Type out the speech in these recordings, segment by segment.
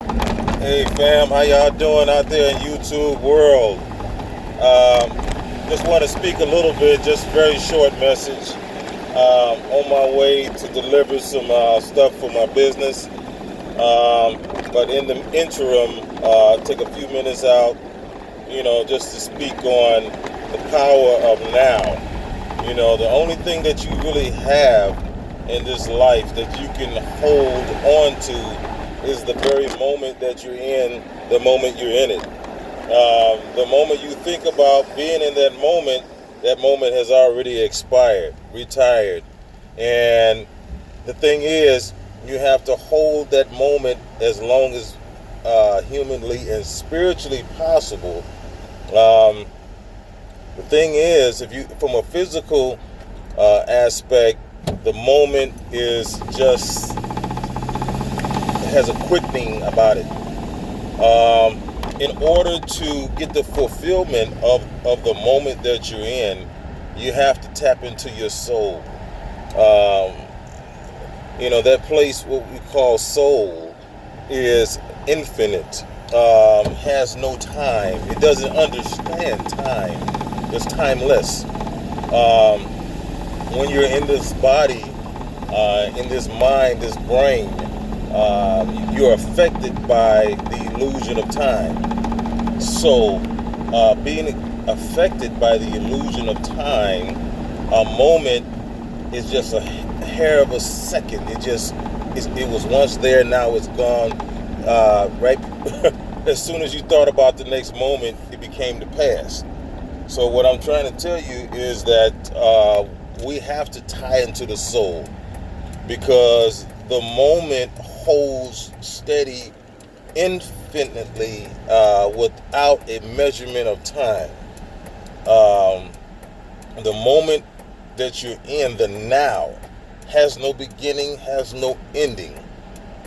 Hey fam, how y'all doing out there in YouTube world? Um, just want to speak a little bit, just very short message. On my way to deliver some stuff for my business. But in the interim, take a few minutes out, just to speak on the power of now. The only thing that you really have in this life that you can hold on to is the very moment that you're in, the moment you're in it. The moment you think about being in that moment has already expired, retired. And the thing is, you have to hold that moment as long as humanly and spiritually possible. Um, the thing is, if you, from a physical aspect, the moment is just has a quickening about it. In order to get the fulfillment of the moment that you're in, you have to tap into your soul. Um, that place, what we call soul, is infinite, has no time. It doesn't understand time. It's timeless. Um, when you're in this body, in this mind, this brain, you're affected by the illusion of time. So, being affected by the illusion of time, a moment is just a hair of a second. It was once there, now it's gone. Right, as soon as you thought about the next moment, it became the past. So, what I'm trying to tell you is that we have to tie into the soul because the moment holds steady infinitely without a measurement of time. Um, the moment that you're in, the now, has no beginning, has no ending.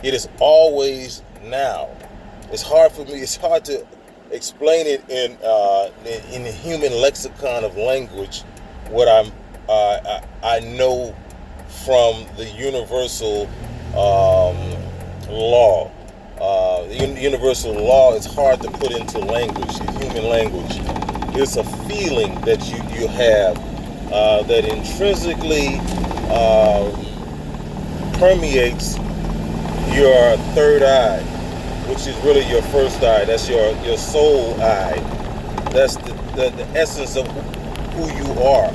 It is always now. It's hard to explain it in the human lexicon of language. What I know from the universal law. The universal law is hard to put into language, human language. It's a feeling that you have that intrinsically permeates your third eye, which is really your first eye. That's your soul eye. That's the essence of who you are,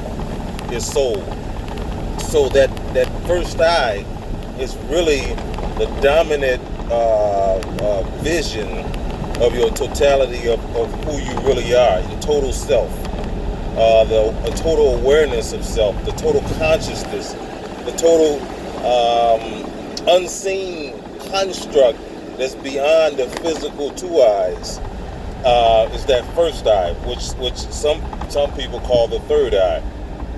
your soul. So that first eye is really the dominant vision of your totality of who you really are, your total self, the total awareness of self, the total consciousness, the total unseen construct that's beyond the physical two eyes. Is that first eye, which some people call the third eye.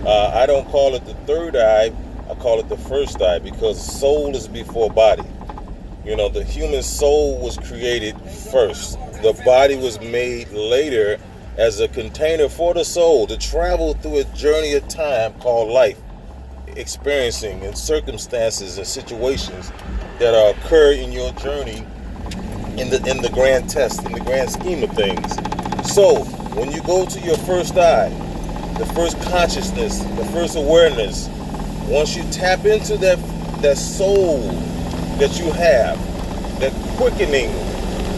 I don't call it the third eye. I call it the first eye because soul is before body. The human soul was created first. The body was made later as a container for the soul to travel through a journey of time called life, experiencing and circumstances and situations that occur in your journey in the grand test, in the grand scheme of things. So when you go to your first eye, the first consciousness, the first awareness, once you tap into that soul that you have, that quickening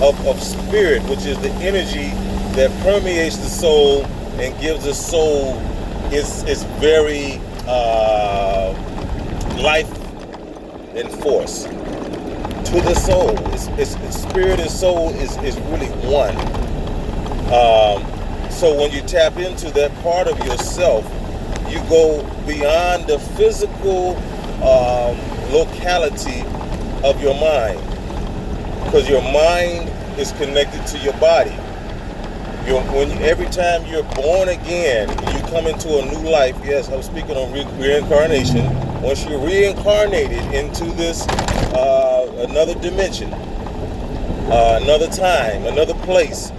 of spirit, which is the energy that permeates the soul and gives the soul its very life and force to the soul. Its spirit and soul is really one. So when you tap into that part of yourself, you go beyond the physical locality of your mind, because your mind is connected to your body. Every time you're born again, you come into a new life. Yes, I'm speaking on reincarnation. Once you're reincarnated into this another dimension, another time, another place,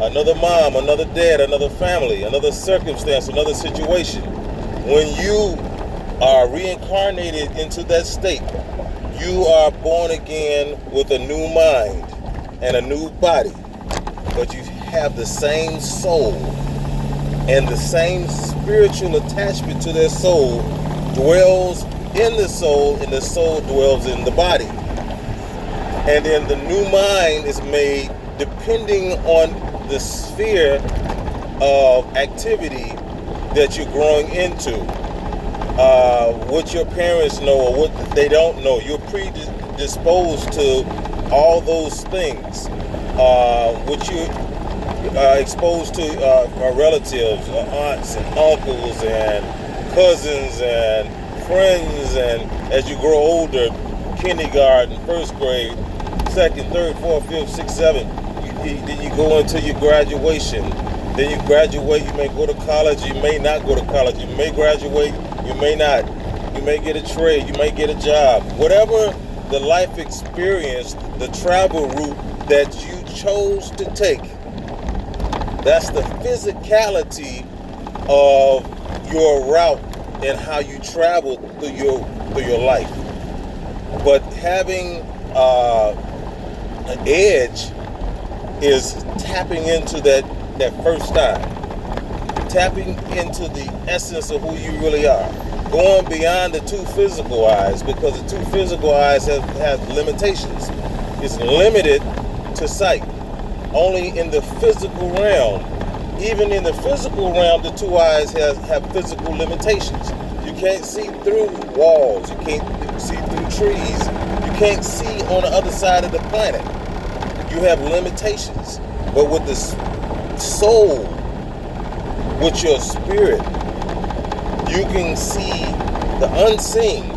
another mom, another dad, another family, another circumstance, another situation. When you are reincarnated into that state, you are born again with a new mind. and a new body, but you have the same soul, and the same spiritual attachment to that soul dwells in the soul, and the soul dwells in the body. And then the new mind is made depending on the sphere of activity that you're growing into. What your parents know or what they don't know. You're predisposed to all those things. What you exposed to relatives, aunts and uncles and cousins and friends, and as you grow older, kindergarten, first grade, second, third, fourth, fifth, sixth, seventh, then you go into your graduation. Then you graduate, you may go to college, you may not go to college, you may graduate, you may not. You may get a trade, you may get a job. Whatever the life experience, the travel route that you chose to take, that's the physicality of your route and how you travel through your life. But having an edge is tapping into that first time, tapping into the essence of who you really are, going beyond the two physical eyes, because the two physical eyes have limitations. It's limited to sight. Only in the physical realm. Even in the physical realm, the two eyes have physical limitations. You can't see through walls. You can't see through trees. You can't see on the other side of the planet. You have limitations. But with the soul, with your spirit, you can see the unseen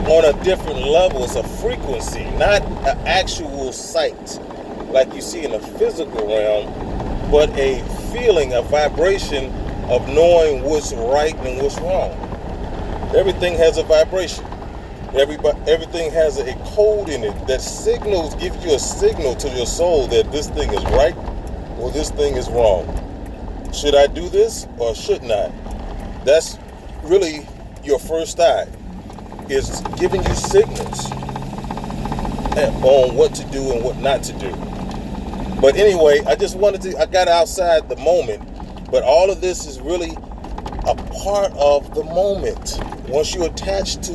on a different level. It's a frequency, not an actual sight like you see in the physical realm, but a feeling, a vibration of knowing what's right and what's wrong. Everything has a vibration. Everything has a code in it that gives you a signal to your soul that this thing is right or this thing is wrong. Should I do this or shouldn't I? That's really your first eye. Is giving you signals on what to do and what not to do. But anyway, I got outside the moment, but all of this is really a part of the moment. Once you attach to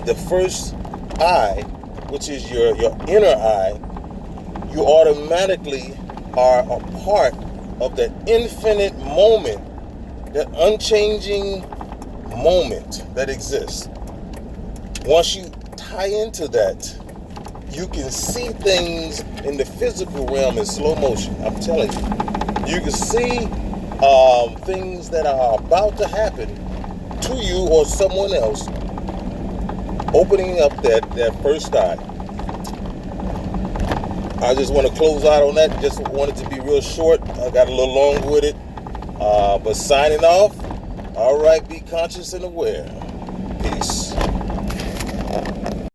the first eye, which is your inner eye, you automatically are a part of that infinite moment, that unchanging moment that exists. Once you tie into that, you can see things in the physical realm in slow motion. I'm telling you. You can see things that are about to happen to you or someone else, opening up that first eye. I just want to close out on that. Just wanted to be real short. I got a little long with it. But signing off. All right, be conscious and aware. Peace.